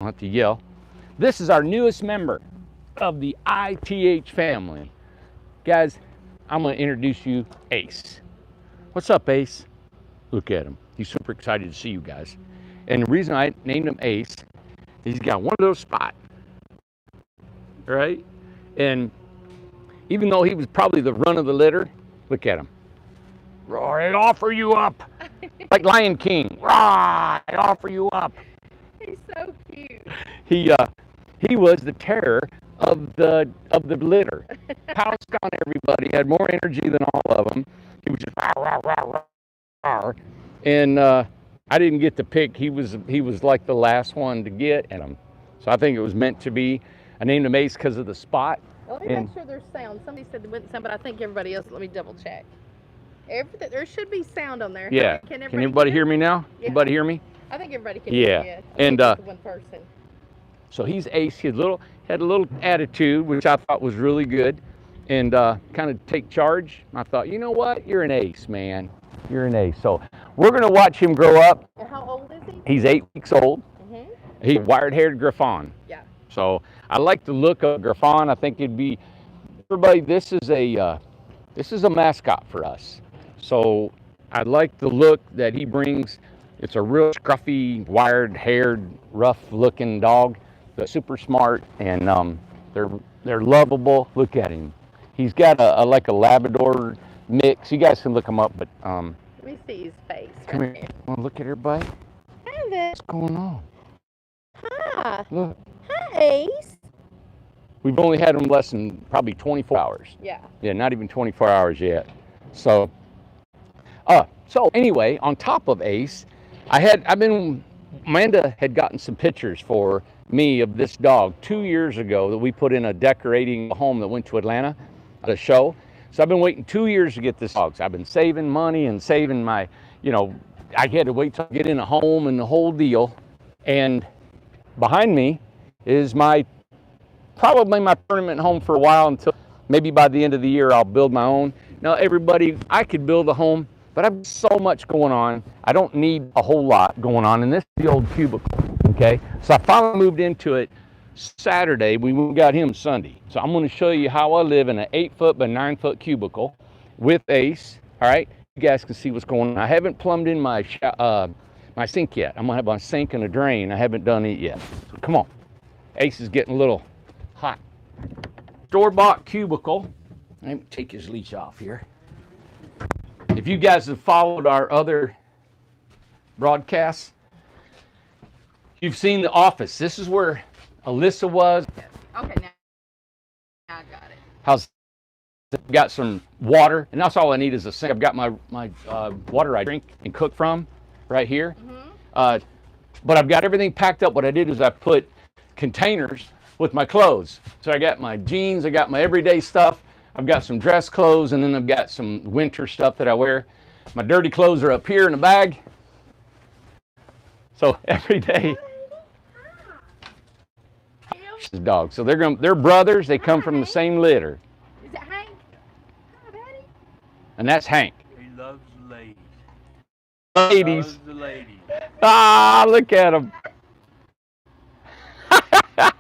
I'll have to yell. This is our newest member of the ITH family. Guys, I'm going to introduce you Ace. What's up, Ace? Look at him. He's super excited to see you guys. And the reason I named him Ace, he's got one of those spots, right? And even though he was probably the run of the litter, look at him. Roar, I offer you up. Like Lion King. Roar, I offer you up. He's so cute. He was the terror of the litter. Pounced on everybody, had more energy than all of them. He was just rah, rah, rah, rah. And I didn't get to pick. He was like the last one to get at him. So I think it was meant to be. I named him Ace because of the spot. Let me make sure there's sound. Somebody said there wasn't sound, but I think everybody else. Let me double check. There should be sound on there. Yeah. Can everybody hear me now? Yeah. Everybody hear me? I think everybody can hear you. And one person. So he's Ace. He had a little attitude, which I thought was really good, and kind of take charge. I thought, you know what? You're an Ace, man. You're an Ace. So we're gonna watch him grow up. And how old is he? He's 8 weeks old. Mm-hmm. He's wired-haired Griffon. Yeah. So I like the look of Griffon. I think it'd be everybody. This is a mascot for us. So I like the look that he brings. It's a real scruffy, wired-haired, rough-looking dog. That's super smart, and they're lovable. Look at him. He's got like a Labrador mix. You guys can look him up, but let me see his face. Come here. Want to look at everybody? Hi there. What's going on? Hi. Look. Hi, Ace. We've only had him less than probably 24 hours. Yeah. Yeah, not even 24 hours yet. So anyway, on top of Ace, Amanda had gotten some pictures for me of this dog 2 years ago that we put in a decorating home that went to Atlanta at a show. So I've been waiting 2 years to get this dog. So I've been saving money and saving my, I had to wait till I get in a home and the whole deal. And behind me is probably my permanent home for a while, until maybe by the end of the year I'll build my own. Now everybody, I could build a home, but I've so much going on. I don't need a whole lot going on, and this is the old cubicle, okay? So I finally moved into it Saturday. We got him Sunday. So I'm gonna show you how I live in an 8-foot by 9-foot cubicle with Ace, all right? You guys can see what's going on. I haven't plumbed in my sink yet. I'm gonna have my sink and a drain. I haven't done it yet. So come on. Ace is getting a little hot. Store-bought cubicle. Let me take his leash off here. If you guys have followed our other broadcasts, you've seen The Office. This is where Alyssa was. Okay, now I got it. How's got some water, and that's all I need is a sink. I've got my water I drink and cook from right here. Mm-hmm. But I've got everything packed up. What I did is I put containers with my clothes. So I got my jeans, I got my everyday stuff, I've got some dress clothes, and then I've got some winter stuff that I wear. My dirty clothes are up here in a bag. So every day, this dog. So they're brothers. They come from the same litter. Is it Hank? Hi, Daddy. And that's Hank. He loves the ladies. Ladies. Loves the ladies. Ah, look at him. Oh, God,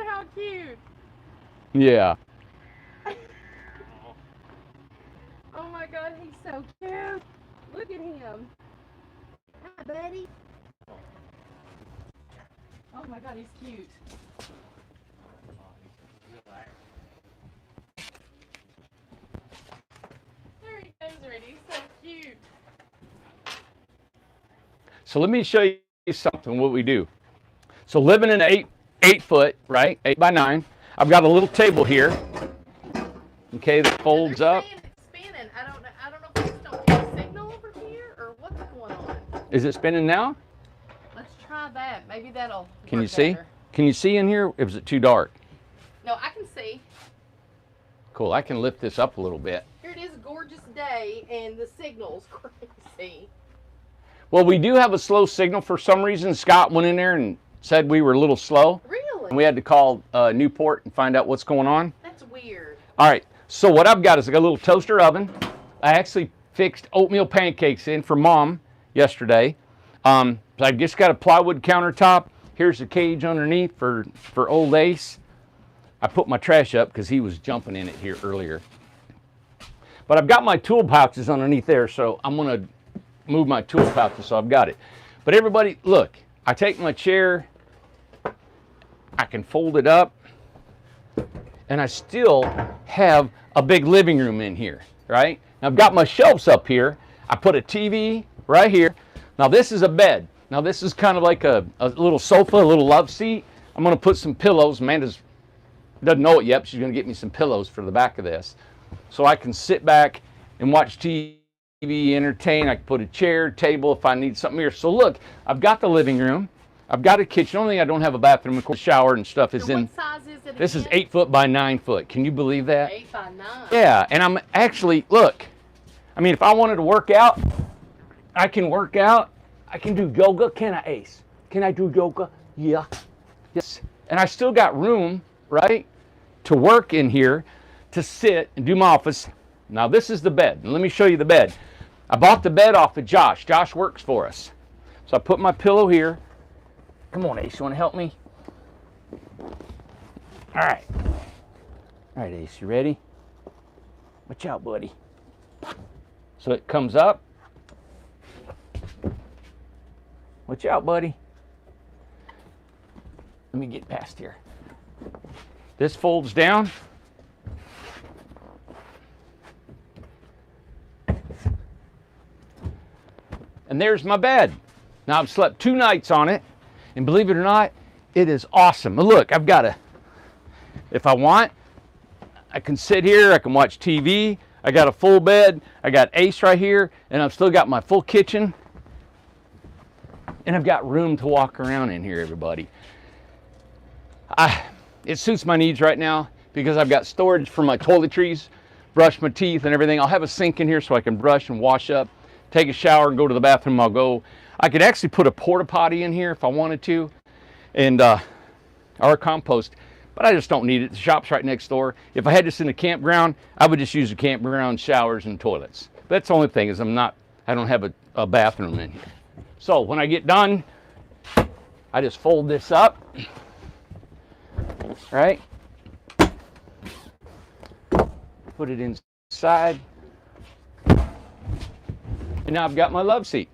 how cute. Yeah. Oh, my God, he's so cute. Look at him. Hi, buddy. Oh, my God, he's cute. There he goes already. He's so cute. So let me show you something, what we do. So living in an 8-foot, right, 8 by 9, I've got a little table here, okay, that folds up. It's spinning. I don't know if it's don't get a signal over here or what's going on. Is it spinning now? Let's try that. Maybe that'll Can you work see? better. Can you see in here? Or is it too dark? No, I can see. Cool, I can lift this up a little bit. Here it is, a gorgeous day, and the signal's crazy. Well, we do have a slow signal for some reason. Scott went in there and said we were a little slow. Really? And we had to call Newport and find out what's going on. That's weird. All right, so what I've got is I got a little toaster oven. I actually fixed oatmeal pancakes in for Mom yesterday. So I just got a plywood countertop, Here's the cage underneath for old Ace. I put my trash up because he was jumping in it here earlier. But I've got my tool pouches underneath there, so I'm going to move my tool pouches so I've got it. But everybody, look, I take my chair, I can fold it up, and I still have a big living room in here, right? Now I've got my shelves up here. I put a TV right here. Now this is a bed. Now this is kind of like a little sofa, a little love seat. I'm going to put some pillows. Amanda's doesn't know it yet, but she's going to get me some pillows for the back of this. So I can sit back and watch TV, entertain. I can put a chair, table if I need something here. So look, I've got the living room. I've got a kitchen. Only I don't have a bathroom. Of course, shower and stuff is in. What size is it? This is 8 foot by 9 foot. Can you believe that? 8 by 9. Yeah, and I'm actually, look, I mean, if I wanted to work out, I can work out. I can do yoga. Can I, Ace? Can I do yoga? Yeah. Yes. And I still got room, right, to work in here, to sit and do my office. Now, this is the bed. And let me show you the bed. I bought the bed off of Josh. Josh works for us. So I put my pillow here. Come on, Ace, you want to help me? All right. All right, Ace, you ready? Watch out, buddy. So it comes up. Watch out, buddy. Let me get past here. This folds down. And there's my bed. Now I've slept 2 nights on it, and believe it or not, it is awesome. But look, I've got if I want, I can sit here, I can watch TV. I got a full bed, I got Ace right here, and I've still got my full kitchen. And I've got room to walk around in here, everybody. It suits my needs right now because I've got storage for my toiletries, brush my teeth and everything. I'll have a sink in here so I can brush and wash up, take a shower and go to the bathroom. I could actually put a porta potty in here if I wanted to, and or a compost, but I just don't need it. The shop's right next door. If I had this in a campground, I would just use the campground showers and toilets. But that's the only thing is I don't have a bathroom in here. So when I get done, I just fold this up, right? Put it inside. And now I've got my love seat,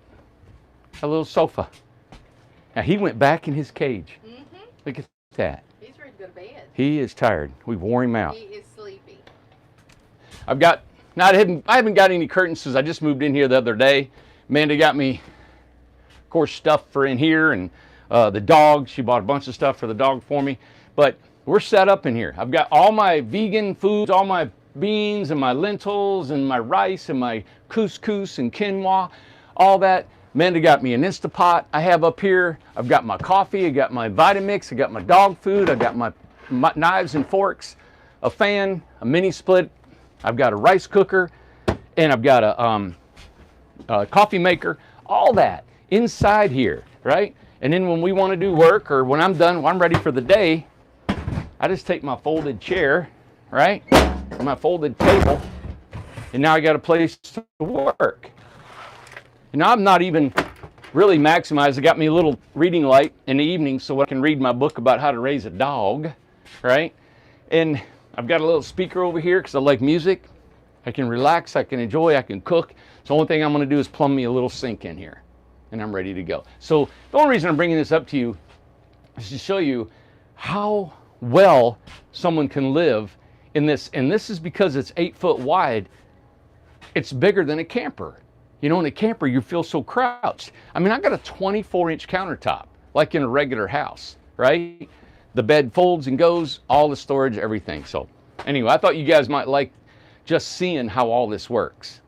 a little sofa. Now he went back in his cage. Mm-hmm. Look at that. He's ready to go to bed. He is tired. We wore him out. He is sleepy. I haven't got any curtains since I just moved in here the other day. Amanda got me, of course, stuff for in here, and the dog. She bought a bunch of stuff for the dog for me. But we're set up in here. I've got all my vegan foods, all my beans and my lentils and my rice and my couscous and quinoa, all that. Amanda got me an Instapot. I have up here, I've got my coffee, I got my Vitamix, I got my dog food, I got my knives and forks, a fan, a mini split, I've got a rice cooker, and I've got a coffee maker, all that inside here, right? And then when we want to do work, or when I'm done, when I'm ready for the day, I just take my folded chair, right? My folded table, and now I got a place to work. And now I'm not even really maximized. I got me a little reading light in the evening so I can read my book about how to raise a dog, right? And I've got a little speaker over here because I like music. I can relax, I can enjoy, I can cook. So the only thing I'm going to do is plumb me a little sink in here, and I'm ready to go. So the only reason I'm bringing this up to you is to show you how well someone can live in this, and this is because it's 8 foot wide. It's bigger than a camper. You know, in a camper, you feel so crouched. I mean, I got a 24-inch countertop, like in a regular house, right? The bed folds and goes, all the storage, everything. So anyway, I thought you guys might like just seeing how all this works.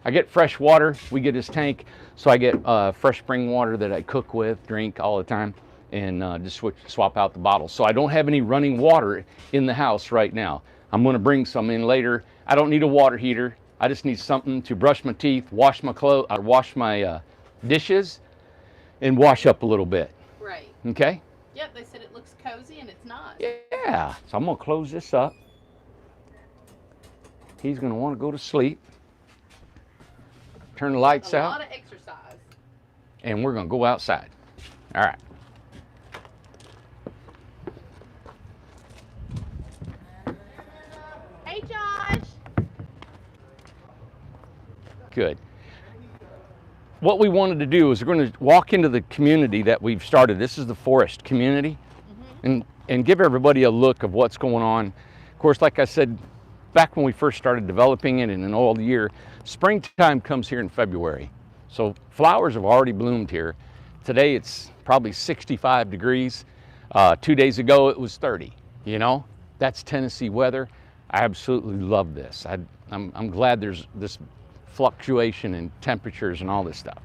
I get fresh water. We get this tank, so I get fresh spring water that I cook with, drink all the time, and just swap out the bottles. So I don't have any running water in the house right now. I'm going to bring some in later. I don't need a water heater. I just need something to brush my teeth, wash my clothes, wash my dishes, and wash up a little bit. Right. Okay? Yep, they said it looks cozy, and it's not. Yeah. So I'm going to close this up. He's going to want to go to sleep. Turn the lights out. A lot of exercise. And we're going to go outside. All right. Good. What we wanted to do is we're going to walk into the community that we've started. This is the Forest community, and give everybody a look of what's going on. Of course, like I said, back when we first started developing it in an old year, springtime comes here in February. So flowers have already bloomed here. Today it's probably 65 degrees. 2 days ago it was 30, you know? That's Tennessee weather. I absolutely love this. I'm glad there's this fluctuation in temperatures and all this stuff.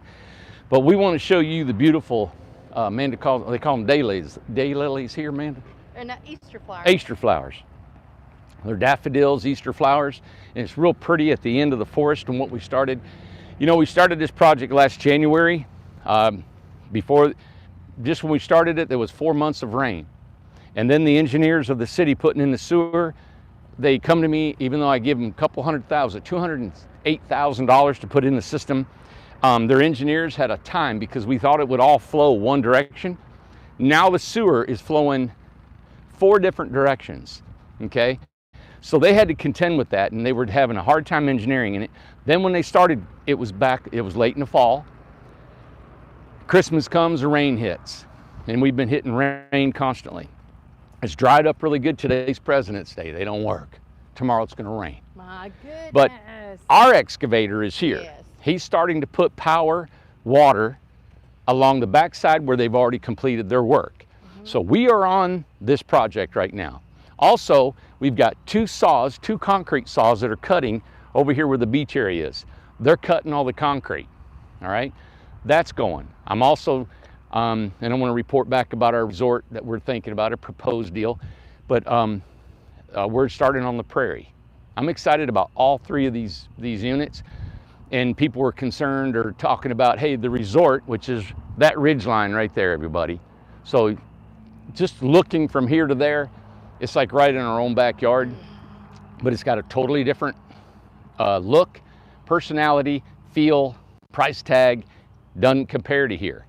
But we want to show you the beautiful, Amanda they call them daylilies here, Amanda? And Easter flowers. Easter flowers. They're daffodils, Easter flowers, and it's real pretty at the end of the forest and what we started. You know, we started this project last January. Just when we started it, there was 4 months of rain. And then the engineers of the city putting in the sewer, they come to me, even though I give them a couple $100,000, $208,000 to put in the system. Their engineers had a time because we thought it would all flow one direction. Now the sewer is flowing 4 different directions, okay? So they had to contend with that, and they were having a hard time engineering in it. Then when they started, it was late in the fall. Christmas comes, the rain hits, and we've been hitting rain constantly. It's dried up really good. Today's President's Day. They don't work. Tomorrow it's going to rain. My goodness. But our excavator is here. Yes. He's starting to put power, water along the backside where they've already completed their work. So we are on this project right now. Also, we've got 2 concrete saws that are cutting over here where the beach area is. They're cutting all the concrete, all right? That's going. I'm also, and I want to report back about our resort that we're thinking about, a proposed deal, but we're starting on the prairie. I'm excited about all 3 of these units, and people were concerned or talking about, hey, the resort, which is that ridge line right there, everybody. So just looking from here to there, it's like right in our own backyard, but it's got a totally different look, personality, feel, price tag, doesn't compare to here.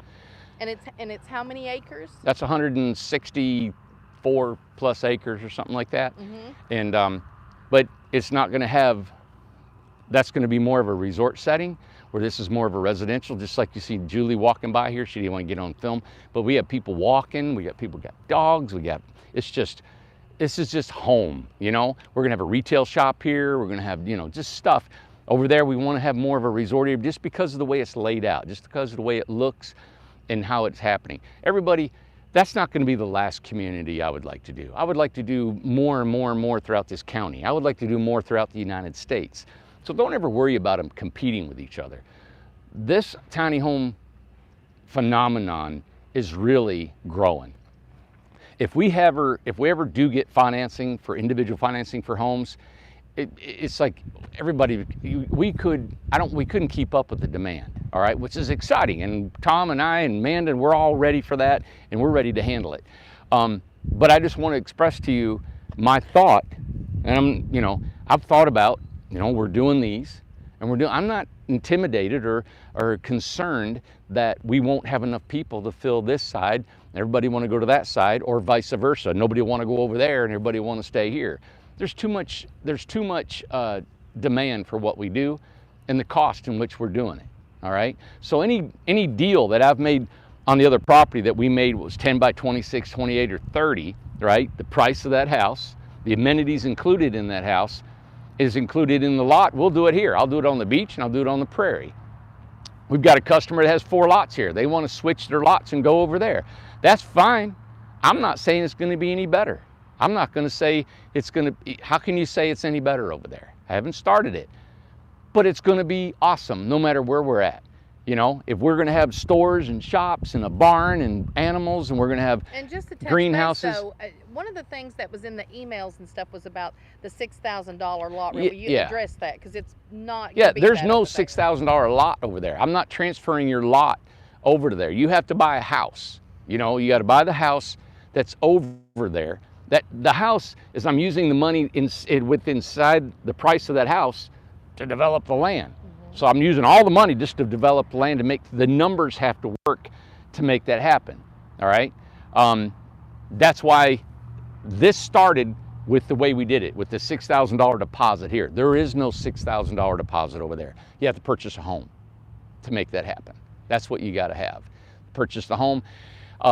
And it's how many acres? That's 164 plus acres or something like that. And but it's not going to have. That's going to be more of a resort setting, where this is more of a residential. Just like you see Julie walking by here, she didn't want to get on film, but we have people walking. We got people got dogs. This is just home, you know? We're gonna have a retail shop here. We're gonna have, you know, just stuff. Over there, we wanna have more of a resort area just because of the way it's laid out, just because of the way it looks and how it's happening. Everybody, that's not gonna be the last community I would like to do. I would like to do more and more and more throughout this county. I would like to do more throughout the United States. So don't ever worry about them competing with each other. This tiny home phenomenon is really growing. If we ever do get financing for individual financing for homes, it's like everybody, we couldn't keep up with the demand, all right, which is exciting. And Tom and I and Amanda, we're all ready for that, and we're ready to handle it. But I just want to express to you my thought, and I've thought about, we're doing these, and I'm not intimidated or concerned that we won't have enough people to fill this side. Everybody want to go to that side, or vice versa. Nobody want to go over there, and everybody want to stay here. There's too much demand for what we do, and the cost in which we're doing it. All right. So any deal that I've made on the other property that we made was 10 by 26, 28, or 30. Right. The price of that house, the amenities included in that house, is included in the lot. We'll do it here. I'll do it on the beach, and I'll do it on the prairie. We've got a customer that has 4 lots here. They want to switch their lots and go over there. That's fine. I'm not saying it's going to be any better. I'm not going to say it's going to be, how can you say it's any better over there? I haven't started it. But it's going to be awesome no matter where we're at. If we're going to have stores and shops and a barn and animals, and we're going to have greenhouses. So one of the things that was in the emails and stuff was about the $6,000 lot. Will you address that? Because it's not. Yeah, there's no $6,000 lot over there. I'm not transferring your lot over to there. You have to buy a house. You got to buy the house that's over there. That the house is, I'm using the money inside the price of that house to develop the land. So I'm using all the money just to develop the land, to make the numbers have to work to make that happen. All right. That's why this started with the way we did it, with the $6,000 deposit here. There is no $6,000 deposit over there. You have to purchase a home to make that happen. That's what you got to have. Purchase the home.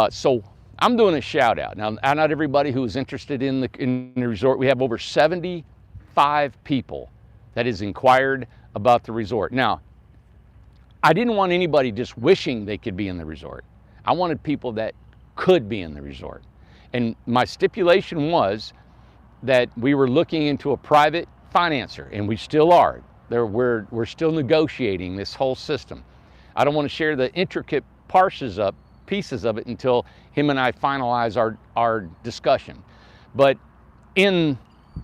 So I'm doing a shout out. Now, not everybody who is interested in the resort, we have over 75 people that has inquired about the resort. Now, I didn't want anybody just wishing they could be in the resort. I wanted people that could be in the resort. And my stipulation was that we were looking into a private financer, and we still are. We're still negotiating this whole system. I don't want to share the intricate pieces of it until him and I finalize our discussion. But in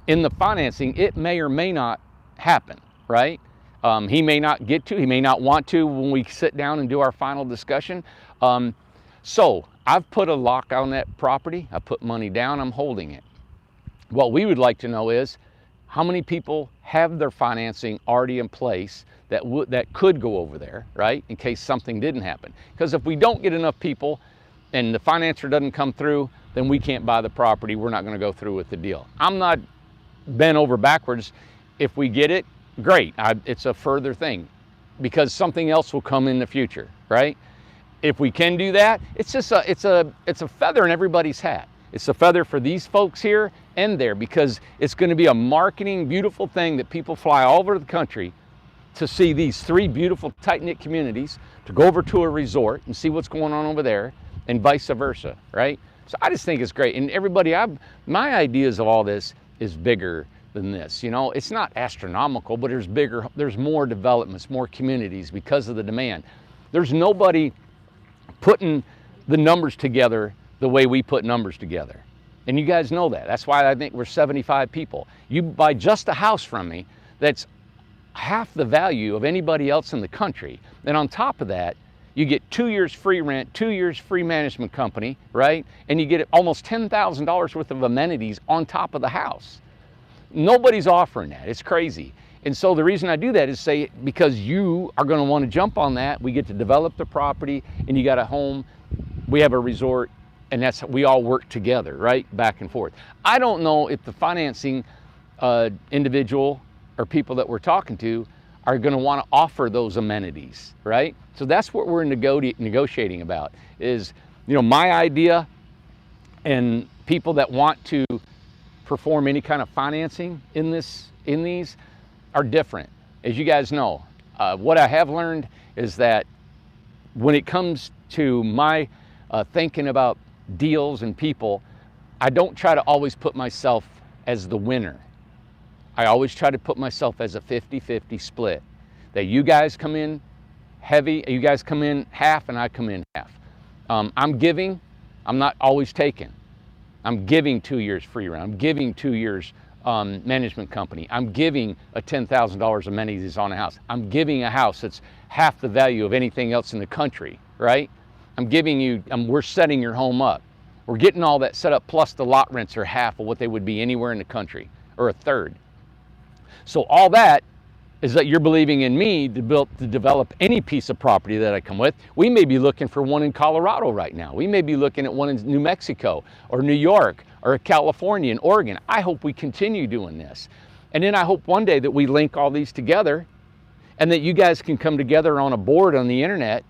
the financing, it may or may not happen, right? He may not get to, he may not want to when we sit down and do our final discussion. So I've put a lock on that property. I put money down, I'm holding it. What we would like to know is how many people have their financing already in place that could go over there, right? In case something didn't happen. Because if we don't get enough people and the financer doesn't come through, then we can't buy the property. We're not going to go through with the deal. I'm not bent over backwards. If we get it, great. It's a further thing because something else will come in the future, right? If we can do that, it's just it's a feather in everybody's hat. It's a feather for these folks here and there because it's going to be a marketing, beautiful thing that people fly all over the country to see these three beautiful, tight-knit communities, to go over to a resort and see what's going on over there, and vice versa, right? So I just think it's great. And everybody, my ideas of all this is bigger than this. You know, it's not astronomical, but there's more developments, more communities because of the demand. There's nobody putting the numbers together the way we put numbers together. And you guys know that. That's why I think we're 75 people. You buy just a house from me that's half the value of anybody else in the country. And on top of that, you get 2 years free rent, 2 years free management company, right? And you get almost $10,000 worth of amenities on top of the house. Nobody's offering that. It's crazy. And so the reason I do that is say, because you are going to want to jump on that. We get to develop the property and you got a home, we have a resort, and we all work together, right? Back and forth. I don't know if the financing individual or people that we're talking to are going to want to offer those amenities, right? So that's what we're negotiating about is, you know, my idea and people that want to perform any kind of financing in these are different. As you guys know, what I have learned is that when it comes to my thinking about deals and people, I don't try to always put myself as the winner. I always try to put myself as a 50-50 split. That you guys come in heavy, you guys come in half, and I come in half. I'm giving, I'm not always taking. I'm giving 2 years free rent. I'm giving 2 years management company. I'm giving a $10,000 amenities on a house. I'm giving a house that's half the value of anything else in the country, right? I'm giving you, we're setting your home up. We're getting all that set up, plus the lot rents are half of what they would be anywhere in the country, or a third. So all that is that you're believing in me to develop any piece of property that I come with. We may be looking for one in Colorado right now. We may be looking at one in New Mexico or New York or California and Oregon. I hope we continue doing this. And then I hope one day that we link all these together and that you guys can come together on a board on the internet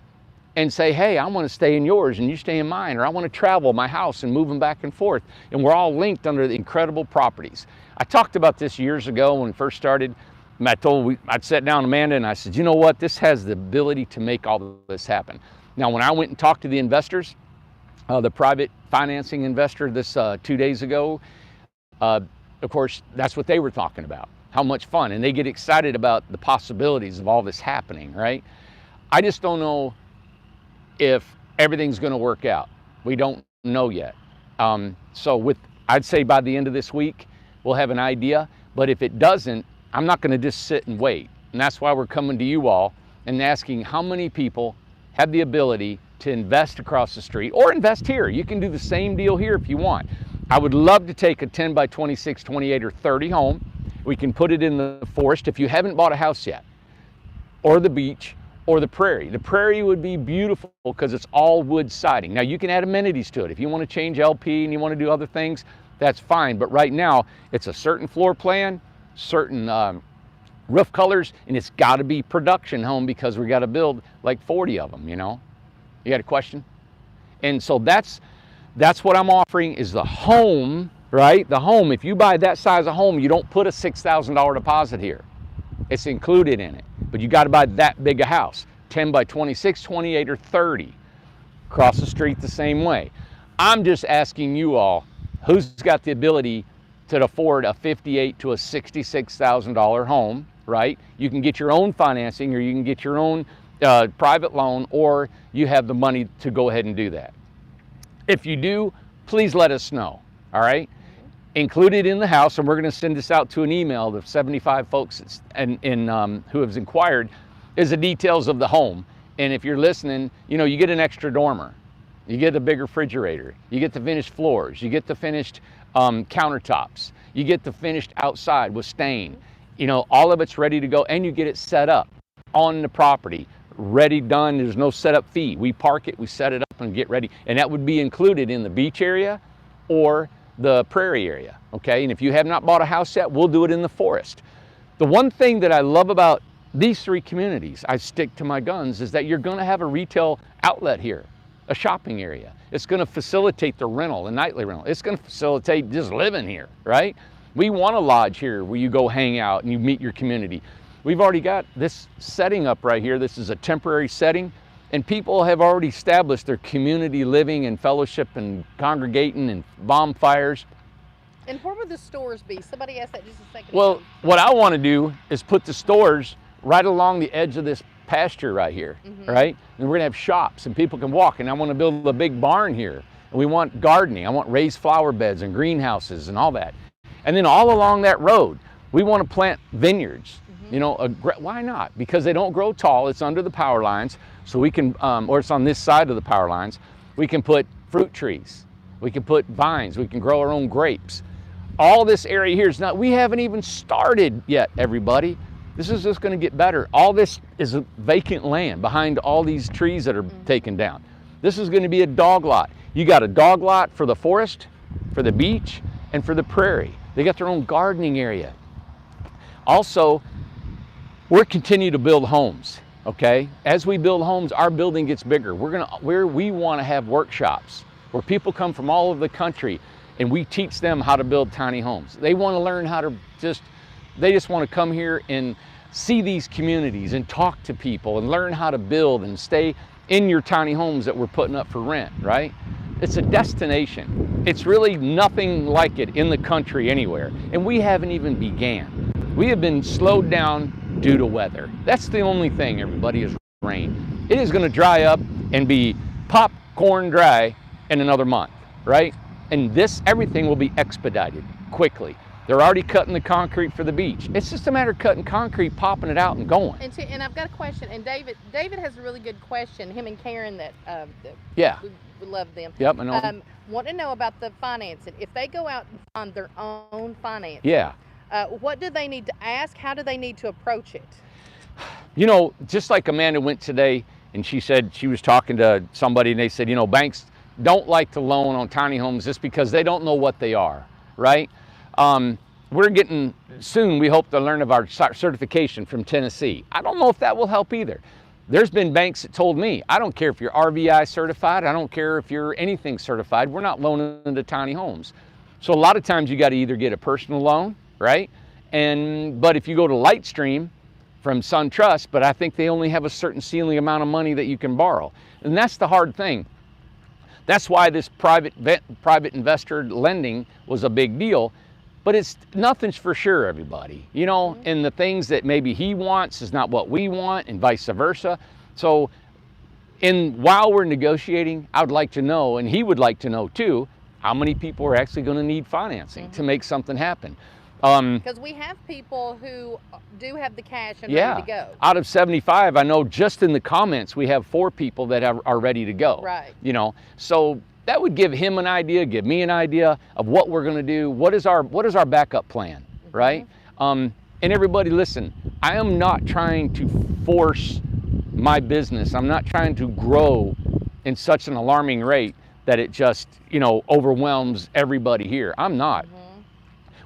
and say, hey, I want to stay in yours and you stay in mine, or I want to travel my house and move them back and forth. And we're all linked under the incredible properties. I talked about this years ago when we first started. I'd sat down with Amanda and I said, you know what, this has the ability to make all this happen. Now, when I went and talked to the investors, the private financing investor this 2 days ago, of course, that's what they were talking about, how much fun. And they get excited about the possibilities of all this happening, right? I just don't know if everything's going to work out. We don't know yet. I'd say by the end of this week, we'll have an idea. But if it doesn't, I'm not going to just sit and wait. And that's why we're coming to you all and asking how many people have the ability to invest across the street or invest here. You can do the same deal here if you want. I would love to take a 10 by 26, 28, or 30 home. We can put it in the forest if you haven't bought a house yet, or the beach, or the prairie. The prairie would be beautiful because it's all wood siding. Now you can add amenities to it. If you want to change LP and you want to do other things, that's fine. But right now, it's a certain floor plan, certain roof colors, and it's got to be production home because we got to build like 40 of them, you know? You got a question? And so that's what I'm offering is the home, right? The home, if you buy that size of home, you don't put a $6,000 deposit here. It's included in it. But you got to buy that big a house, 10 by 26, 28, or 30. Across the street the same way. I'm just asking you all, who's got the ability to afford a $58,000 to a $66,000 home, right? You can get your own financing, or you can get your own private loan, or you have the money to go ahead and do that. If you do, please let us know, all right? Included in the house, and we're going to send this out to an email to 75 folks who have inquired, is the details of the home. And if you're listening, you know, you get an extra dormer, you get a big refrigerator, you get the finished floors, you get the finished countertops, you get the finished outside with stain. You know, all of it's ready to go, and you get it set up on the property. Ready, done, there's no setup fee. We park it, we set it up and get ready. And that would be included in the beach area or the prairie area, okay? And if you have not bought a house yet, we'll do it in the forest. The one thing that I love about these three communities, I stick to my guns, is that you're gonna have a retail outlet here, a shopping area. It's gonna facilitate the rental, the nightly rental. It's gonna facilitate just living here, right? We want a lodge here where you go hang out and you meet your community. We've already got this setting up right here. This is a temporary setting, and people have already established their community living and fellowship and congregating and bonfires. And where would the stores be? Somebody asked that just a second Well, ago. what I want to do is put the stores right along the edge of this pasture right here, right? And we're gonna have shops and people can walk, and I want to build a big barn here. And we want gardening. I want raised flower beds and greenhouses and all that. And then all along that road, we want to plant vineyards. You know, why not? Because they don't grow tall. It's under the power lines, so we can, or it's on this side of the power lines. We can put fruit trees. We can put vines. We can grow our own grapes. All this area here is not, we haven't even started yet, everybody. This is just going to get better. All this is vacant land behind all these trees that are taken down. This is going to be a dog lot. You got a dog lot for the forest, for the beach, and for the prairie. They got their own gardening area. Also, we're continue to build homes, okay? As we build homes, our building gets bigger. We want to have workshops where people come from all over the country, and we teach them how to build tiny homes. They want to learn how to they just want to come here and see these communities and talk to people and learn how to build and stay in your tiny homes that we're putting up for rent, right? It's a destination. It's really nothing like it in the country anywhere, and we haven't even began. We have been slowed down due to weather. That's the only thing, everybody, is rain. It is going to dry up and be popcorn dry in another month, right? And everything will be expedited quickly. They're already cutting the concrete for the beach. It's just a matter of cutting concrete, popping it out, and going. And I've got a question. And David has a really good question. Him and Karen, yeah, we love them. Yep, I know. Want to know about the financing. If they go out and find their own financing, yeah. What do they need to ask? How do they need to approach it? You know, just like Amanda went today, and she said she was talking to somebody, and they said, you know, banks don't like to loan on tiny homes just because they don't know what they are, right? We're getting, soon we hope to learn of our certification from Tennessee. I don't know if that will help either. There's been banks that told me, I don't care if you're RVI certified, I don't care if you're anything certified, we're not loaning into tiny homes. So a lot of times you got to either get a personal loan, right? But if you go to Lightstream from SunTrust, but I think they only have a certain ceiling amount of money that you can borrow. And that's the hard thing. That's why this private investor lending was a big deal. But nothing's for sure, everybody. You know, and the things that maybe he wants is not what we want, and vice versa. So while we're negotiating, I would like to know, and he would like to know too, how many people are actually going to need financing to make something happen. Because we have people who do have the cash and ready to go. Out of 75, I know just in the comments we have 4 people that are ready to go. Right. You know, so that would give him an idea, give me an idea of what we're going to do. What is our backup plan, right? And everybody, listen. I am not trying to force my business. I'm not trying to grow in such an alarming rate that it just, overwhelms everybody here. I'm not.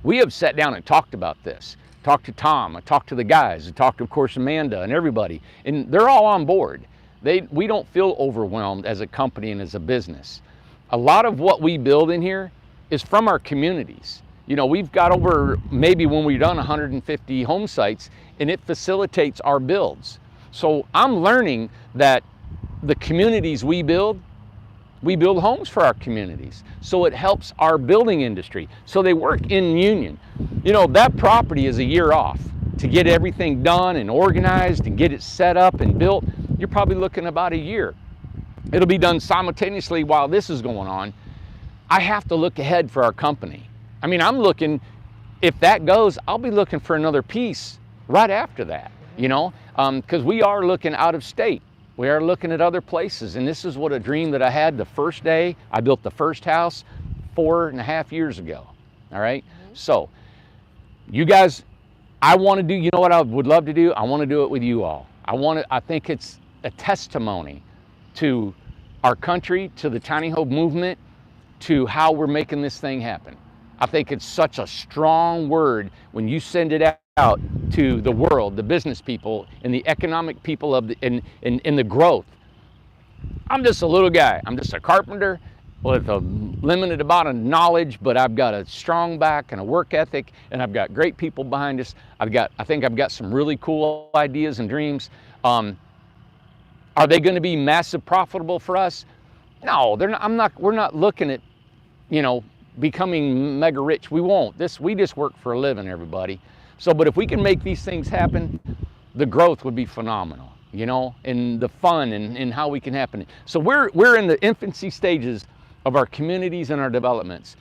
We have sat down and talked about this. Talked to Tom, I talked to the guys, I talked to, of course, Amanda and everybody, and they're all on board. We don't feel overwhelmed as a company and as a business. A lot of what we build in here is from our communities. We've got over, maybe when we've done 150 home sites, and it facilitates our builds. So I'm learning that the communities we build homes for our communities. So it helps our building industry. So they work in union. That property is a year off to get everything done and organized and get it set up and built. You're probably looking about a year. It'll be done simultaneously while this is going on. I have to look ahead for our company. I'm looking, if that goes, I'll be looking for another piece right after that, because we are looking out of state. We are looking at other places, and this is what a dream that I had the first day I built the first house 4.5 years ago. All right. So you guys, I want to do, you know what I would love to do? I want to do it with you all. I think it's a testimony to our country, to the tiny home movement, to how we're making this thing happen. I think it's such a strong word when you send it out to the world, the business people and the economic people in the growth. I'm just a little guy. I'm just a carpenter with a limited amount of knowledge, but I've got a strong back and a work ethic, and I've got great people behind us. I think I've got some really cool ideas and dreams. Are they going to be massive profitable for us? No, they're not. We're not looking at, becoming mega rich. We won't. We just work for a living, everybody. So, but if we can make these things happen, the growth would be phenomenal, and the fun and how we can happen. So we're in the infancy stages of our communities and our developments.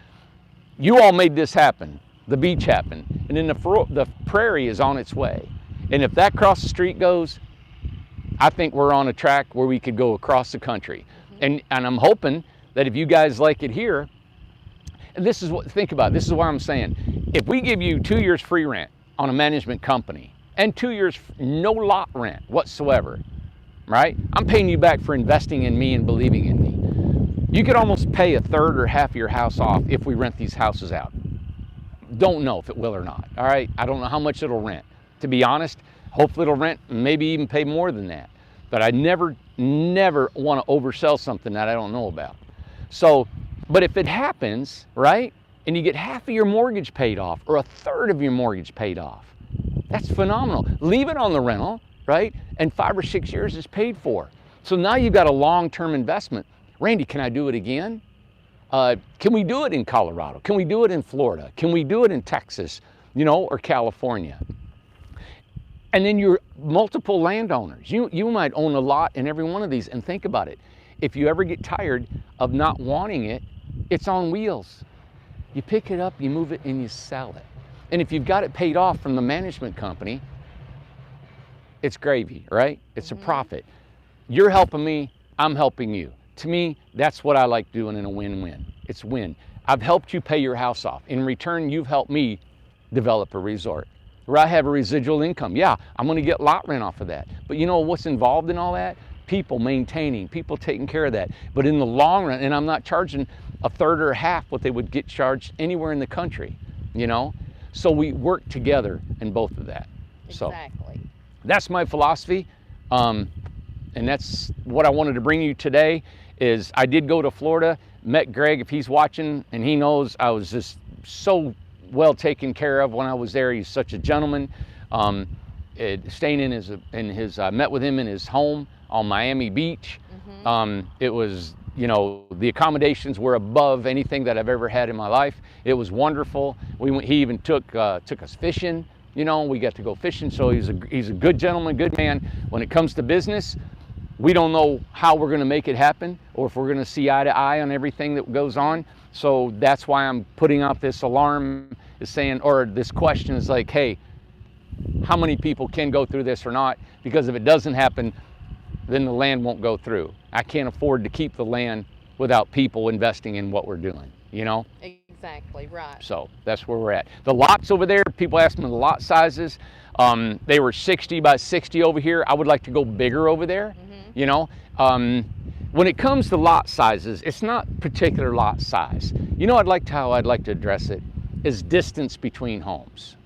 You all made this happen. The beach happened, and then the prairie is on its way. And if that cross the street goes, I think we're on a track where we could go across the country. And I'm hoping that if you guys like it here, and think about it, this is what I'm saying. If we give you 2 years free rent on a management company and 2 years no lot rent whatsoever, right? I'm paying you back for investing in me and believing in me. You could almost pay a third or half of your house off if we rent these houses out. Don't know if it will or not, all right? I don't know how much it'll rent. To be honest, hopefully it'll rent, maybe even pay more than that. But I never want to oversell something that I don't know about. So, but if it happens, right, and you get half of your mortgage paid off or a third of your mortgage paid off, that's phenomenal. Leave it on the rental, right, and 5 or 6 years is paid for. So now you've got a long-term investment. Randy, can I do it again? Can we do it in Colorado? Can we do it in Florida? Can we do it in Texas, or California? And then you're multiple landowners. You might own a lot in every one of these, and think about it. If you ever get tired of not wanting it, it's on wheels. You pick it up, you move it, and you sell it. And if you've got it paid off from the management company, it's gravy, right? It's a profit. You're helping me, I'm helping you. To me, that's what I like doing in a win-win. It's win. I've helped you pay your house off. In return, you've helped me develop a resort where I have a residual income. Yeah, I'm going to get lot rent off of that. But you know what's involved in all that? People maintaining, people taking care of that. But in the long run, and I'm not charging a third or a half what they would get charged anywhere in the country, So we work together in both of that. Exactly. So that's my philosophy. And that's what I wanted to bring you today is I did go to Florida, met Greg, if he's watching, and he knows I was just so well taken care of when I was there. He's such a gentleman. Staying in his met with him in his home on Miami Beach. It was, the accommodations were above anything that I've ever had in my life. It was wonderful. He even took us fishing. We got to go fishing. So he's a good gentleman, good man. When it comes to business, we don't know how we're going to make it happen or if we're going to see eye to eye on everything that goes on. So that's why I'm putting out this alarm, or this question is like, hey, how many people can go through this or not? Because if it doesn't happen, then the land won't go through. I can't afford to keep the land without people investing in what we're doing, Exactly, right. So that's where we're at. The lots over there, people ask me the lot sizes. They were 60 by 60 over here. I would like to go bigger over there, when it comes to lot sizes, it's not particular lot size. You know, how I'd like to address it is distance between homes.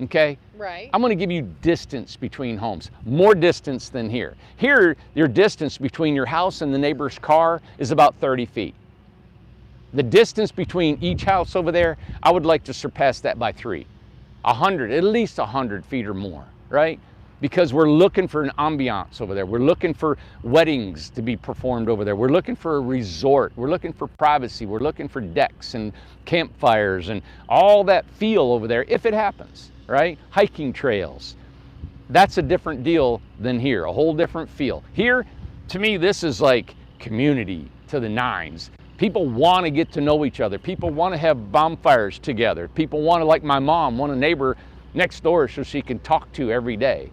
Okay? Right. I'm going to give you distance between homes, more distance than here. Here, your distance between your house and the neighbor's car is about 30 feet. The distance between each house over there, I would like to surpass that by 3. 100, at least 100 feet or more, right? Because we're looking for an ambiance over there. We're looking for weddings to be performed over there. We're looking for a resort. We're looking for privacy. We're looking for decks and campfires and all that feel over there, if it happens, right? Hiking trails. That's a different deal than here, a whole different feel. Here, to me, this is like community to the nines. People want to get to know each other. People want to have bonfires together. People want to, like my mom, want a neighbor next door so she can talk to every day.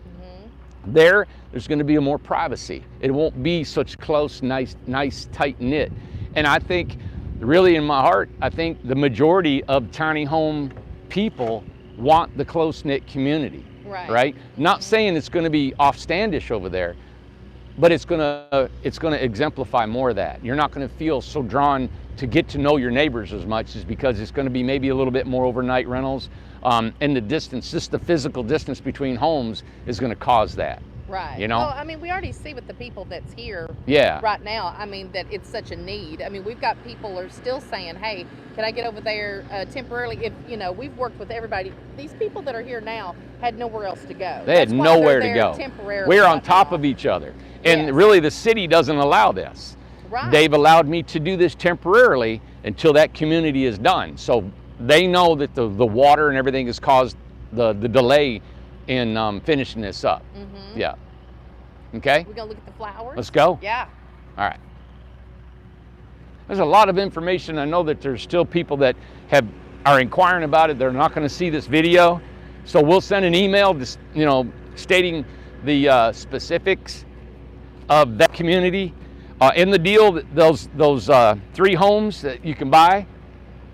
Mm-hmm. There's going to be more privacy. It won't be such close, nice, tight-knit. And I think, really in my heart, I think the majority of tiny home people want the close-knit community, right? Not saying it's going to be offstandish over there, but it's gonna exemplify more of that. You're not gonna feel so drawn to get to know your neighbors as much, as because it's gonna be maybe a little bit more overnight rentals, and the distance, just the physical distance between homes is gonna cause that. Right. You know? Well, I mean, we already see with the people that's here right now, I mean, that it's such a need. I mean, we've got people are still saying, hey, can I get over there temporarily? If, you know, we've worked with everybody. These people that are here now had nowhere else to go. They had nowhere to go. We're on top of each other. And really, the city doesn't allow this. Right. They've allowed me to do this temporarily until that community is done. So they know that the water and everything has caused the delay in finishing this up. Mm-hmm. Yeah. Okay? We're going to look at the flowers? Let's go. Yeah. All right. There's a lot of information. I know that there's still people that are inquiring about it. They're not going to see this video. So we'll send an email just, stating the specifics of that community. In the deal, those 3 homes that you can buy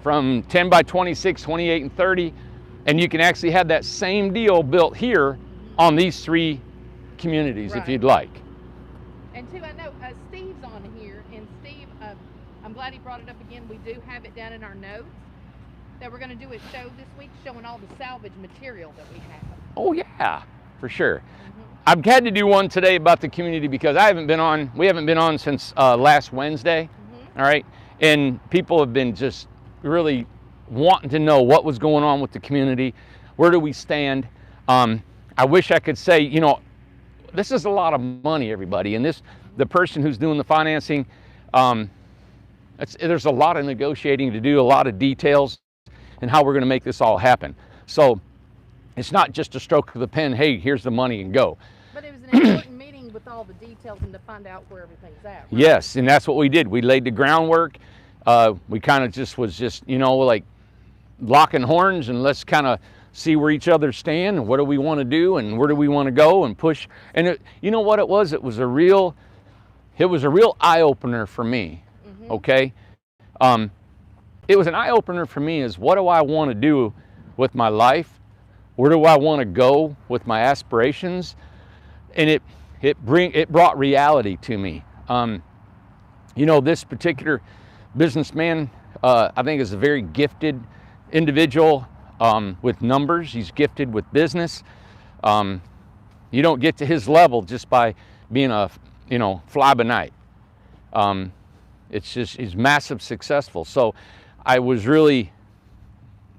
from 10 by 26, 28, and 30, and you can actually have that same deal built here on these 3 communities if you'd like. And too, I know Steve's on here, and Steve, I'm glad he brought it up again. We do have it down in our notes that we're going to do a show this week showing all the salvage material that we have. Oh yeah, for sure. Mm-hmm. I've had to do one today about the community because we haven't been on since last Wednesday. Mm-hmm. All right, and people have been just really wanting to know what was going on with the community. Where do we stand? I wish I could say, this is a lot of money, everybody, and the person who's doing the financing, there's a lot of negotiating to do, a lot of details, and how we're going to make this all happen. So it's not just a stroke of the pen, hey, here's the money and go. But it was an important meeting with all the details and to find out where everything's at. Right? Yes, and that's what we did. We laid the groundwork. We kind of just like locking horns, and let's kind of see where each other stand and what do we want to do and where do we want to go and push. And you know what it was? It was a real eye-opener for me. Mm-hmm. Okay? It was an eye-opener for me is, what do I want to do with my life? Where do I want to go with my aspirations? And it brought reality to me. This particular businessman, I think, is a very gifted individual with numbers. He's gifted with business. You don't get to his level just by being a fly by night. It's just, he's massive successful. So I was really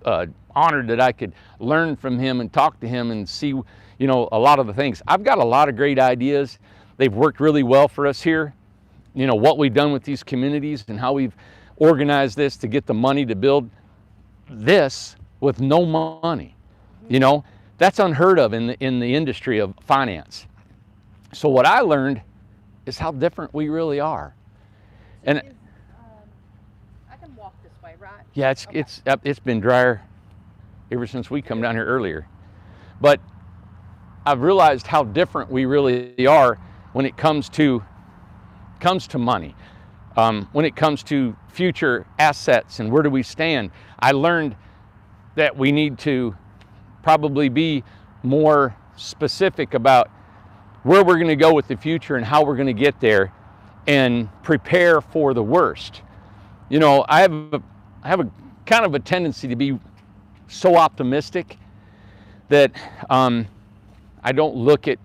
honored that I could learn from him and talk to him and see, a lot of the things. I've got a lot of great ideas. They've worked really well for us here. What we've done with these communities and how we've organized this to get the money to build this with no money. That's unheard of in the industry of finance. So what I learned is how different we really are. And I can walk this way, right? Yeah, it's been drier ever since we come down here earlier. But I've realized how different we really are when it comes to money. When it comes to future assets and where do we stand. I learned that we need to probably be more specific about where we're going to go with the future and how we're going to get there, and prepare for the worst. You know, I have a kind of a tendency to be so optimistic that I don't look at,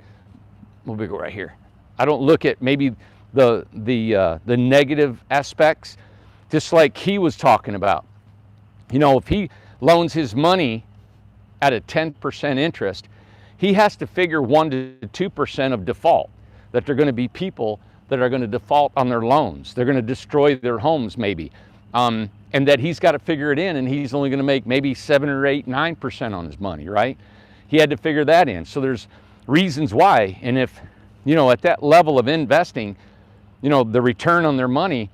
we'll go right here. I don't look at maybe the negative aspects, just like he was talking about. You know, if he loans his money at a 10% interest, he has to figure 1 to 2% of default, that there are going to be people that are going to default on their loans. They're going to destroy their homes maybe. And that he's got to figure it in, and he's only going to make maybe 7 or 8, 9% on his money, right? He had to figure that in. So there's reasons why. And if, you know, at that level of investing, you know, the return on their money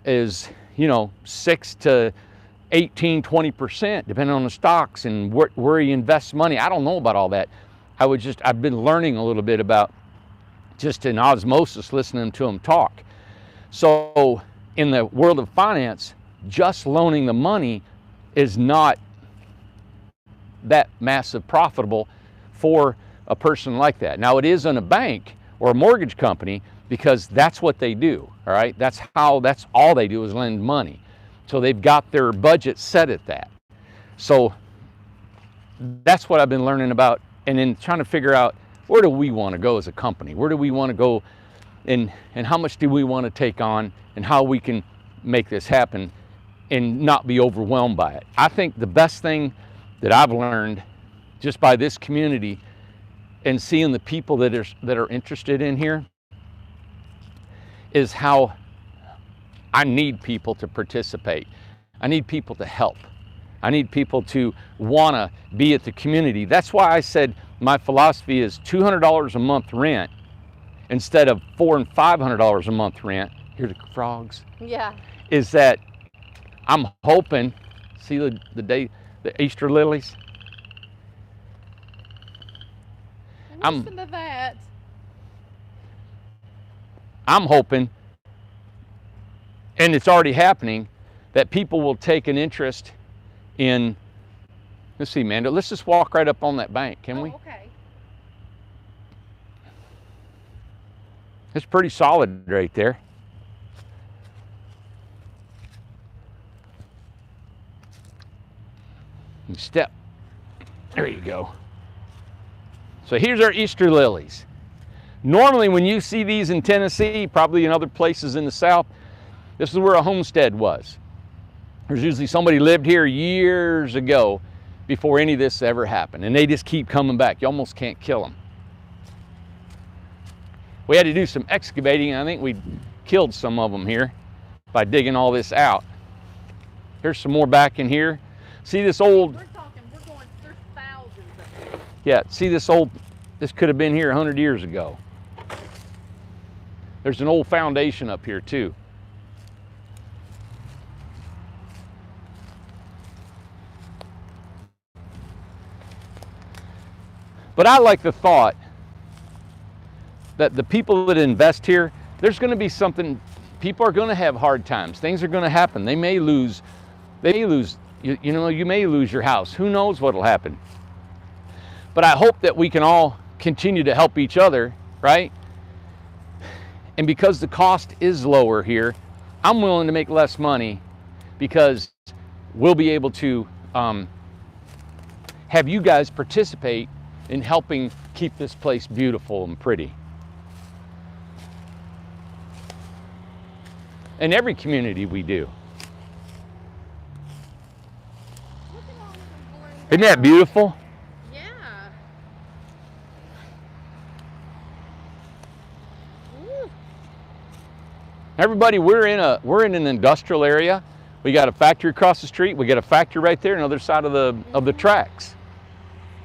is, you know, 6 to 18, 20%, depending on the stocks and where he invests money. I don't know about all that. I've been learning a little bit about, just in osmosis, listening to him talk. So in the world of finance, just loaning the money is not that massive profitable for a person like that. Now it is in a bank or a mortgage company, because that's what they do, all right? That's all they do is lend money. So they've got their budget set at that. So that's what I've been learning about, and then trying to figure out, where do we want to go as a company? Where do we want to go, and how much do we want to take on, and how we can make this happen and not be overwhelmed by it. I think the best thing that I've learned just by this community and seeing the people that are interested in here is how I need people to participate. I need people to help. I need people to want to be at the community. That's why I said my philosophy is $200 a month rent instead of $400 and $500 a month rent. Hear the frogs? Yeah. Is that I'm hoping, see the Easter lilies? Listen to that. I'm hoping, and it's already happening, that people will take an interest in, let's see, Amanda, let's just walk right up on that bank, can we? Okay. It's pretty solid right there. And step. There you go. So here's our Easter lilies. Normally when you see these in Tennessee, probably in other places in the South, this is where a homestead was. There's usually somebody lived here years ago before any of this ever happened, and they just keep coming back. You almost can't kill them. We had to do some excavating, and I think we killed some of them here by digging all this out. Here's some more back in here. See this old... We're going, there's thousands of them. Yeah, see this old, this could have been here 100 years ago. There's an old foundation up here too. But I like the thought that the people that invest here, there's going to be something, people are going to have hard times. Things are going to happen. They may lose, you may lose your house. Who knows what'll happen? But I hope that we can all continue to help each other, right? And because the cost is lower here, I'm willing to make less money because we'll be able to have you guys participate in helping keep this place beautiful and pretty. In every community we do. Isn't that beautiful? Yeah. Ooh. Everybody, we're in an industrial area. We got a factory across the street. We got a factory right there on the other side of the tracks.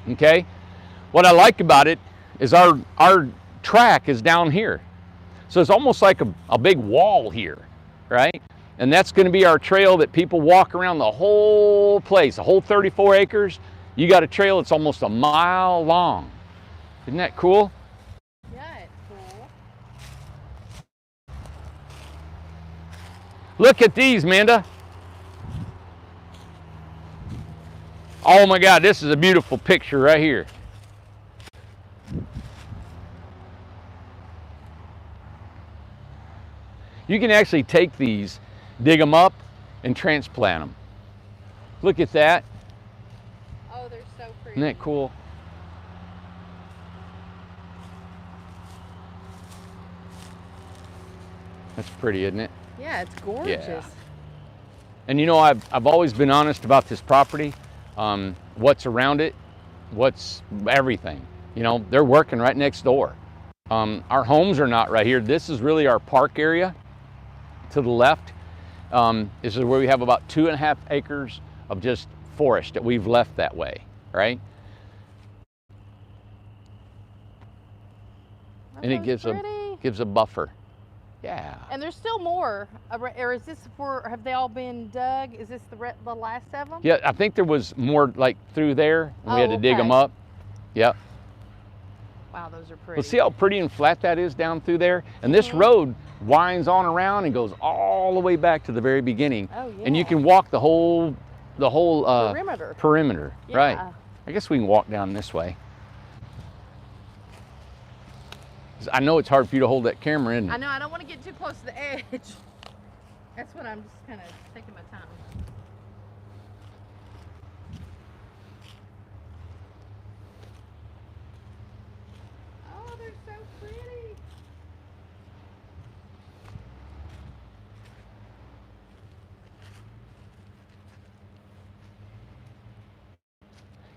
Okay? What I like about it is our track is down here. So it's almost like a big wall here, right? And that's going to be our trail that people walk around the whole place, the whole 34 acres. You got a trail that's almost a mile long. Isn't that cool? Yeah, it's cool. Look at these, Amanda. Oh my God, this is a beautiful picture right here. You can actually take these, dig them up, and transplant them. Look at that. Oh, they're so pretty. Isn't that cool? That's pretty, isn't it? Yeah, it's gorgeous. Yeah. And you know, I've always been honest about this property. What's around it, what's everything. You know, they're working right next door. Our homes are not right here. This is really our park area. To the left, this is where we have about 2.5 acres of just forest that we've left that way, right? And it gives a buffer. Yeah. And there's still more, or is this have they all been dug? Is this the last of them? Yeah, I think there was more like through there, and we had to dig them up. Yep. Wow, those are pretty. Well, see how pretty and flat that is down through there? And this road winds on around and goes all the way back to the very beginning. Oh, yeah. And you can walk the whole perimeter, yeah. Right. I guess we can walk down this way. I know it's hard for you to hold that camera, isn't it? I know, I don't want to get too close to the edge. That's what I'm just kind of taking my time. Oh, they're so pretty.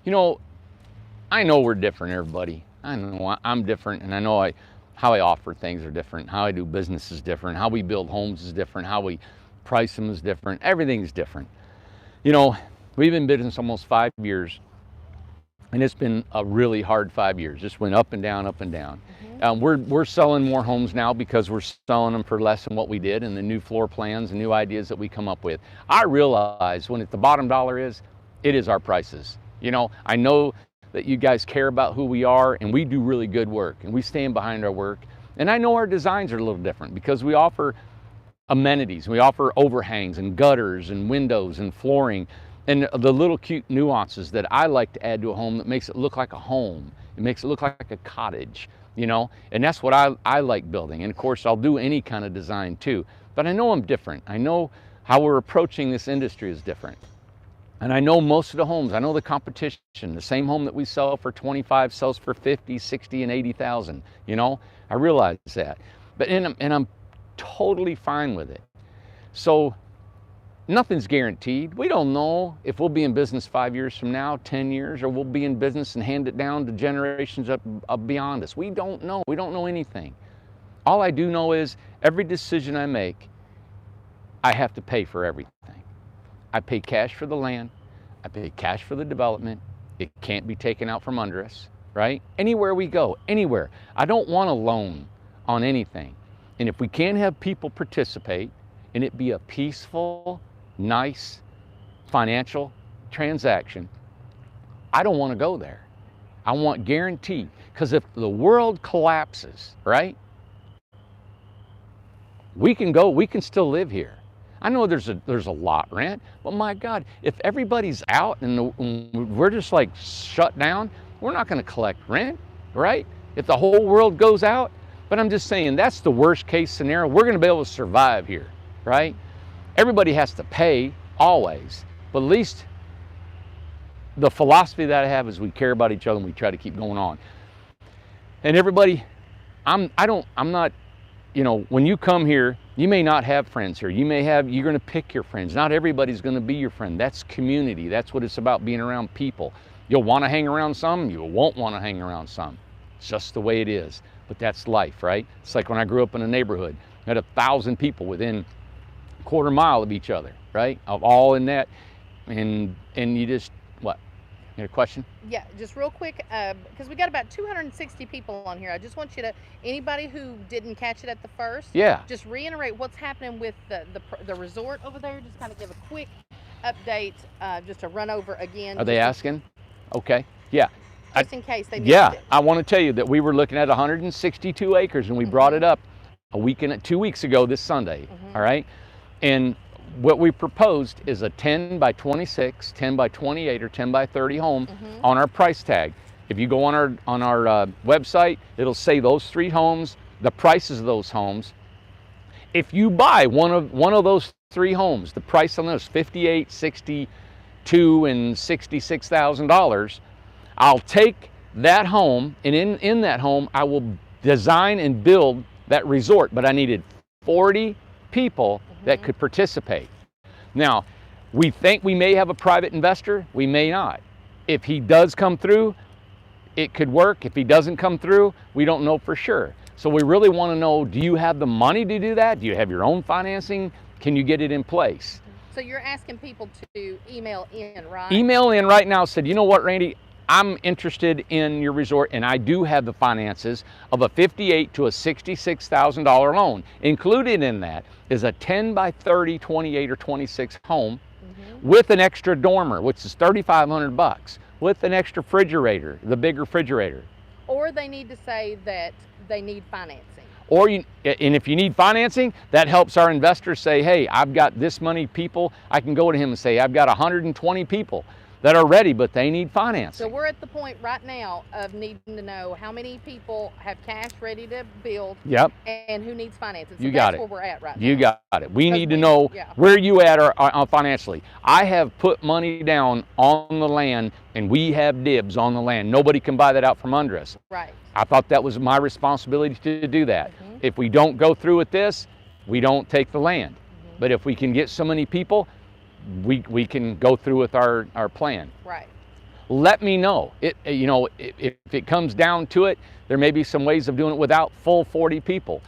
You know, I know we're different, everybody. I know I'm different, and I know how I offer things are different, how I do business is different, how we build homes is different, how we price them is different, everything's different. You know, we've been in business almost 5 years, and it's been a really hard 5 years. Just went up and down, up and down. We're selling more homes now because we're selling them for less than what we did, and the new floor plans and new ideas that we come up with. I realize when at the bottom dollar is, it is our prices. You know, I know that you guys care about who we are, and we do really good work, and we stand behind our work. And I know our designs are a little different because we offer amenities, we offer overhangs and gutters and windows and flooring and the little cute nuances that I like to add to a home that makes it look like a home. It makes it look like a cottage, you know, and that's what I like building. And of course, I'll do any kind of design too, but I know I'm different. I know how we're approaching this industry is different. And I know most of the homes, I know the competition. The same home that we sell for 25 sells for 50, 60, and 80,000. You know, I realize that. But and I'm totally fine with it. So nothing's guaranteed. We don't know if we'll be in business 5 years from now, 10 years, or we'll be in business and hand it down to generations up beyond us. We don't know. We don't know anything. All I do know is every decision I make, I have to pay for everything. I pay cash for the land. I pay cash for the development. It can't be taken out from under us, right? Anywhere we go, anywhere. I don't want a loan on anything. And if we can have people participate and it be a peaceful, nice financial transaction, I don't want to go there. I want guaranteed. Because if the world collapses, right? We can still live here. I know there's a lot rent, but my God, if everybody's out and we're just like shut down, we're not going to collect rent, right? If the whole world goes out, but I'm just saying that's the worst case scenario. We're going to be able to survive here, right? Everybody has to pay always, but at least the philosophy that I have is we care about each other and we try to keep going on. And everybody, I'm not. You know, when you come here, you may not have friends here. You're going to pick your friends. Not everybody's going to be your friend. That's community. That's what it's about, being around people. You'll want to hang around some, you won't want to hang around some. It's just the way it is. But that's life, right? It's like when I grew up in a neighborhood. I had 1,000 people within a quarter mile of each other, right? Of all in that. And you just, what? You had a question? Yeah, just real quick, because we got about 260 people on here. I just want you to, anybody who didn't catch it at the first, just reiterate what's happening with the resort over there. Just kind of give a quick update, just to run over again. Are they asking? Okay, yeah. Just in case they missed it. I want to tell you that we were looking at 162 acres and we brought it up 2 weeks ago this Sunday, all right? And what we proposed is a 10 by 26, 10 by 28, or 10 by 30 home on our price tag. If you go on our website, it'll say those 3 homes, the prices of those homes, If you buy one of those 3 homes, the price on those $58,000, $62,000, and $66,000, I'll take that home, and in that home, I will design and build that resort. But I needed 40 people that could participate. Now, we think we may have a private investor, we may not. If he does come through, it could work. If he doesn't come through, we don't know for sure. So we really want to know, do you have the money to do that? Do you have your own financing? Can you get it in place? So you're asking people to email in, right? Email in right now, said, you know what, Randy, I'm interested in your resort, and I do have the finances of a $58,000 to a $66,000 loan. Included in that is a 10 by 30, 28 or 26 home with an extra dormer, which is $3,500, with an extra refrigerator, the big refrigerator. Or they need to say that they need financing. Or and if you need financing, that helps our investors say, hey, I've got this many people. I can go to him and say, I've got 120 people that are ready, but they need financing. So we're at the point right now of needing to know how many people have cash ready to build. Yep. And who needs financing. So you got that's it. Where we're at right now. You got it. We need to know where you at financially. I have put money down on the land, and we have dibs on the land. Nobody can buy that out from under us. Right. I thought that was my responsibility to do that. If we don't go through with this, we don't take the land. But if we can get so many people, we can go through with our plan. Right. Let me know. If it comes down to it, there may be some ways of doing it without full 40 people.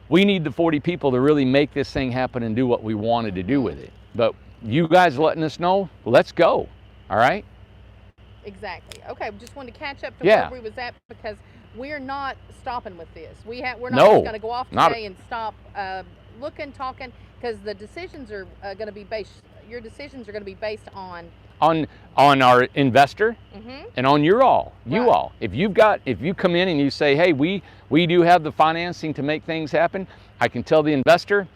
We need the 40 people to really make this thing happen and do what we wanted to do with it. But you guys letting us know, let's go. All right? Exactly. Okay, just wanted to catch up to where we was at, because we're not stopping with this. We're not just going to go off today and stop looking, talking, because the decisions are going to be based. Your decisions are going to be based on our investor and on you all. If you come in and you say, hey, we do have the financing to make things happen, I can tell the investor,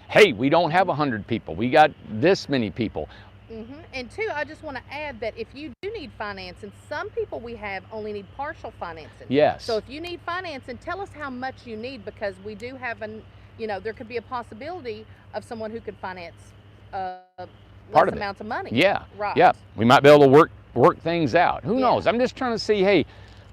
hey, we don't have 100 people. We got this many people. And two, I just want to add that if you do need financing, some people we have only need partial financing. Yes. So if you need financing, tell us how much you need, because we do have there could be a possibility of someone who could finance less amounts of money. Yeah. Right. Yeah. We might be able to work things out. Who knows? I'm just trying to see, hey,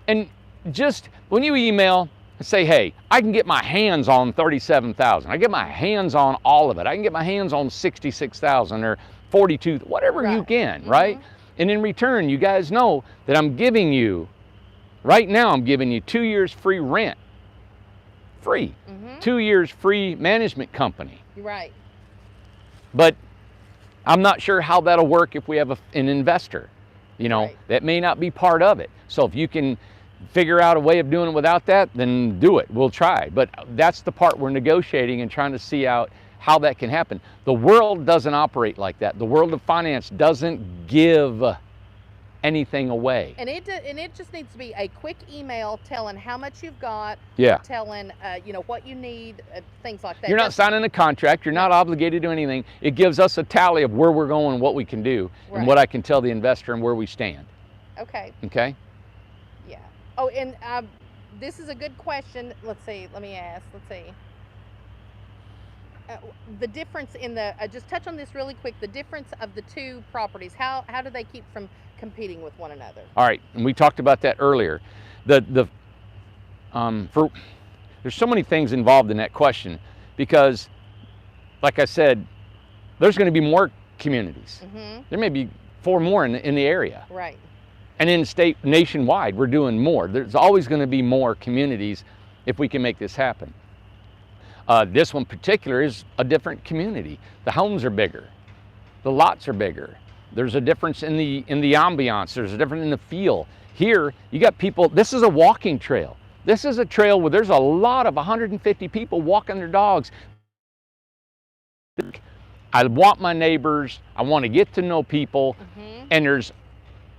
and just when you email, say, hey, I can get my hands on 37,000. I get my hands on all of it. I can get my hands on 66,000 or 42, whatever you can, right? And in return, you guys know that I'm giving you, right now, I'm giving you 2 years free rent. Free. 2 years free management company. Right. But I'm not sure how that'll work if we have an investor. That may not be part of it. So if you can figure out a way of doing it without that, then do it. We'll try. But that's the part we're negotiating and trying to see out how that can happen. The world doesn't operate like that. The world of finance doesn't give anything away. And it just needs to be a quick email telling how much you've got, telling what you need, things like that. You're not signing a contract. You're not obligated to anything. It gives us a tally of where we're going and what we can do and what I can tell the investor and where we stand. Okay. Okay? Yeah. Oh, and this is a good question. Let's see. Let me ask. Let's see. The difference in just touch on this really quick, the difference of the two properties. How do they keep from competing with one another? All right, and we talked about that earlier. There's so many things involved in that question, because like I said, there's going to be more communities. There may be 4 more in the area. Right. And in nationwide, we're doing more. There's always going to be more communities if we can make this happen. This one in particular is a different community. The homes are bigger. The lots are bigger. There's a difference in the ambiance. There's a difference in the feel. Here, you got people, this is a walking trail. This is a trail where there's a lot of 150 people walking their dogs. I want my neighbors. I want to get to know people. And there's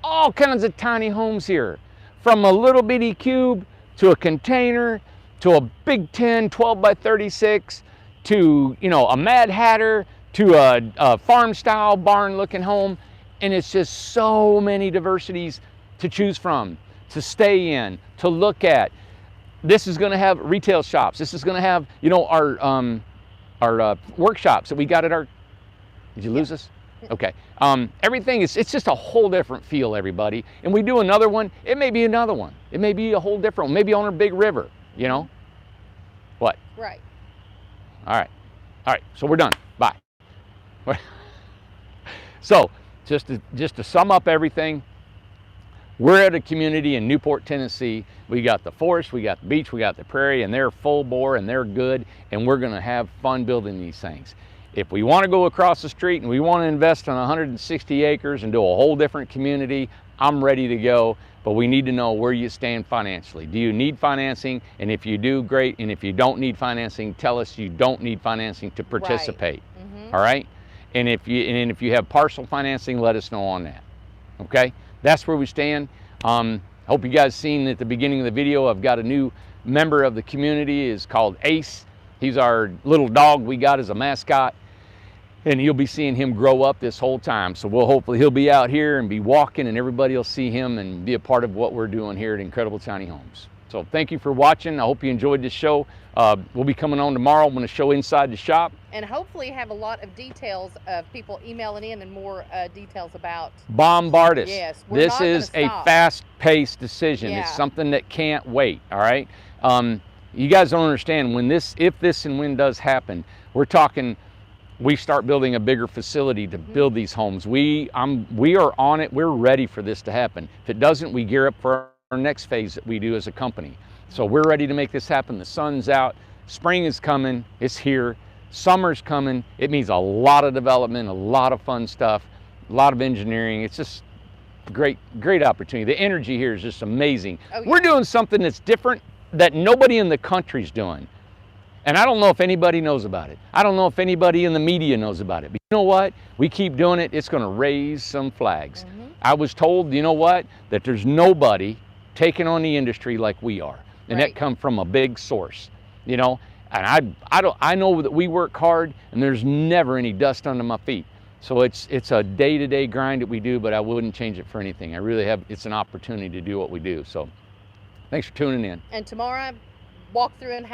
all kinds of tiny homes here. From a little bitty cube to a container to a big 10, 12 by 36, to a Mad Hatter, to a farm-style barn-looking home, and it's just so many diversities to choose from, to stay in, to look at. This is going to have retail shops. This is going to have, you know, our workshops that we got at our. Did you lose us? Okay. Everything is, it's just a whole different feel, everybody. And we do another one, it may be another one. It may be a whole different one, maybe on a big river, you know? What? Right. All right. All right, so we're done. Bye. So, just to sum up everything, we're at a community in Newport, Tennessee. We got the forest, we got the beach, we got the prairie, and they're full bore and they're good, and we're gonna have fun building these things. If we want to go across the street and we want to invest on 160 acres and do a whole different community, I'm ready to go, but we need to know where you stand financially. Do you need financing? And if you do, great. And if you don't need financing, tell us you don't need financing to participate. Right. All right? And if you have partial financing, let us know on that. Okay? That's where we stand. Hope you guys seen at the beginning of the video, I've got a new member of the community. Is called Ace. He's our little dog we got as a mascot. And you'll be seeing him grow up this whole time. So hopefully he'll be out here and be walking, and everybody will see him and be a part of what we're doing here at Incredible Tiny Homes. So thank you for watching. I hope you enjoyed this show. We'll be coming on tomorrow. I'm going to show inside the shop. And hopefully have a lot of details of people emailing in and more details about. Bombard us. Yes. This is a fast-paced decision. Yeah. It's something that can't wait, all right? You guys don't understand, if this and when does happen, we're talking, we start building a bigger facility to build these homes. We are on it. We're ready for this to happen. If it doesn't, we gear up for our next phase that we do as a company. So we're ready to make this happen. The sun's out. Spring is coming. It's here. Summer's coming. It means a lot of development, a lot of fun stuff, a lot of engineering. It's just great opportunity. The energy here is just amazing. Oh, yeah. We're doing something that's different that nobody in the country's doing. And I don't know if anybody knows about it. I don't know if anybody in the media knows about it. But you know what? We keep doing it, it's gonna raise some flags. I was told, you know what? That there's nobody taking on the industry like we are. And that come from a big source, you know? And I know that we work hard and there's never any dust under my feet. So it's a day-to-day grind that we do, but I wouldn't change it for anything. I really it's an opportunity to do what we do. So thanks for tuning in. And tomorrow, walk through and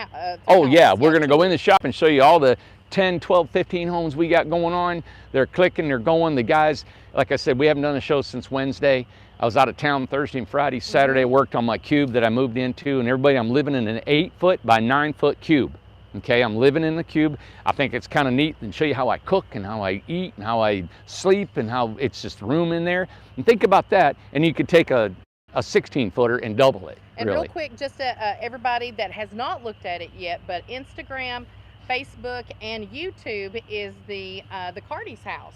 oh yeah, we're going to go in the shop and show you all the 10, 12, 15 homes we got going on. They're clicking, they're going. The guys, like I said, we haven't done a show since Wednesday. I was out of town Thursday and Friday. Saturday I worked on my cube that I moved into, and everybody, I'm living in an 8-foot by 9-foot cube. Okay, I'm living in the cube. I think it's kind of neat and show you how I cook and how I eat and how I sleep and how it's just room in there. And think about that, and you could take a 16-footer and double it. And really. Real quick, just everybody that has not looked at it yet, but Instagram, Facebook, and YouTube is the Cardi's house.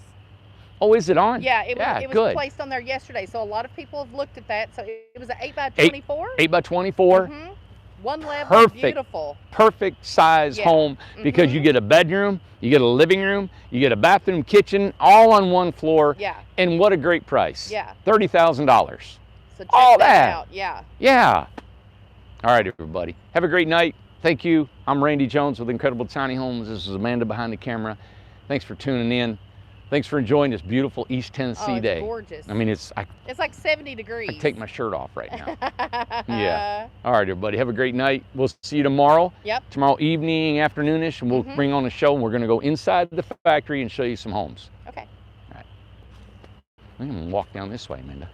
Oh, is it on? Yeah, it was placed on there yesterday. So a lot of people have looked at that. So it was an 8x24? 8x24. One level, beautiful. Perfect size home, because you get a bedroom, you get a living room, you get a bathroom, kitchen, all on one floor. Yeah. And what a great price. Yeah. $30,000. So check that out. Yeah. Yeah. All right, everybody. Have a great night. Thank you. I'm Randy Jones with Incredible Tiny Homes. This is Amanda behind the camera. Thanks for tuning in. Thanks for enjoying this beautiful East Tennessee day. Gorgeous. I mean, it's like 70 degrees. I take my shirt off right now. Yeah. All right, everybody. Have a great night. We'll see you tomorrow. Yep. Tomorrow evening, afternoonish, and we'll bring on a show, and we're going to go inside the factory and show you some homes. Okay. All right. I'm going to walk down this way, Amanda.